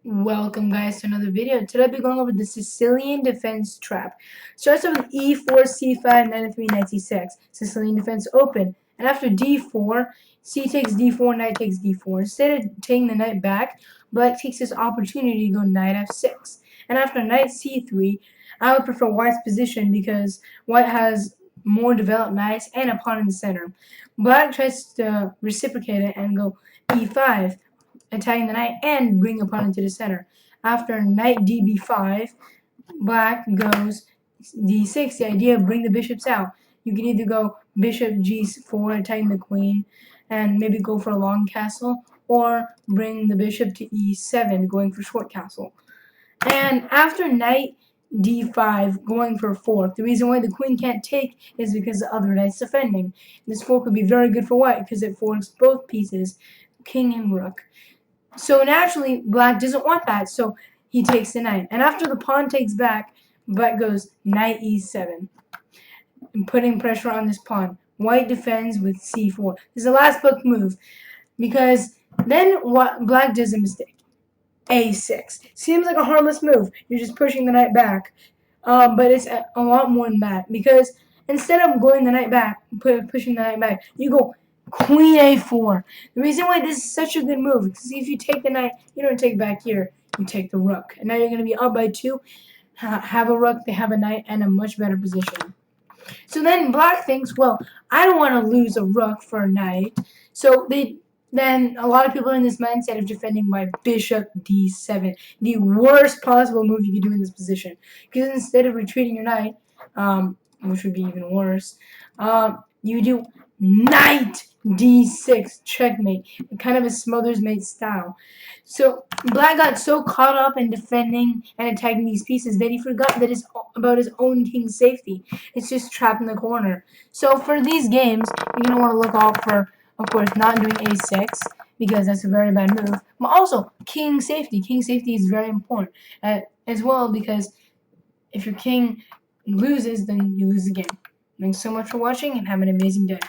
Welcome guys to another video. Today I'll be going over the Sicilian Defense TRAP. Starts off with e4, c5, knight f3, knight c6. Sicilian Defense open. And after d4, c takes d4, knight takes d4. Instead of taking the knight back, black takes this opportunity to go knight f6. And after knight c3, I would prefer white's position because white has more developed knights and a pawn in the center. Black tries to reciprocate it and go e5. Attacking the knight and bring the pawn into the center. After knight db5, black goes d6. The idea of bring the bishops out. You can either go bishop g4, attacking the queen, and maybe go for a long castle, or bring the bishop to e7, going for short castle. And after knight d5, going for a fork. The reason why the queen can't take is because the other knight's defending. This fork would be very good for white because it forks both pieces, king and rook. So naturally, black doesn't want that, so he takes the knight. And after the pawn takes back, black goes knight e7, and putting pressure on this pawn. White defends with c4. This is the last book move, because then what black does a mistake. a6. Seems like a harmless move. You're just pushing the knight back, but it's a lot more than that, because instead of going the knight back, pushing the knight back, you go Queen a4. The reason why this is such a good move is if you take the knight, you don't take back here, you take the rook. And now you're going to be up by 2, have a rook, they have a knight, and a much better position. So then black thinks, well, I don't want to lose a rook for a knight. So then a lot of people are in this mindset of defending by bishop d7. The worst possible move you could do in this position. Because instead of retreating your knight, which would be even worse, you do knight d6, checkmate, kind of a smothers mate style. So black got so caught up in defending and attacking these pieces that he forgot that it's about his own king's safety. It's just trapped in the corner. So for these games, you're going to want to look out for, of course, not doing a6, because that's a very bad move. But also, king safety. King safety is very important as well, because if your king loses, then you lose the game. Thanks so much for watching, and have an amazing day.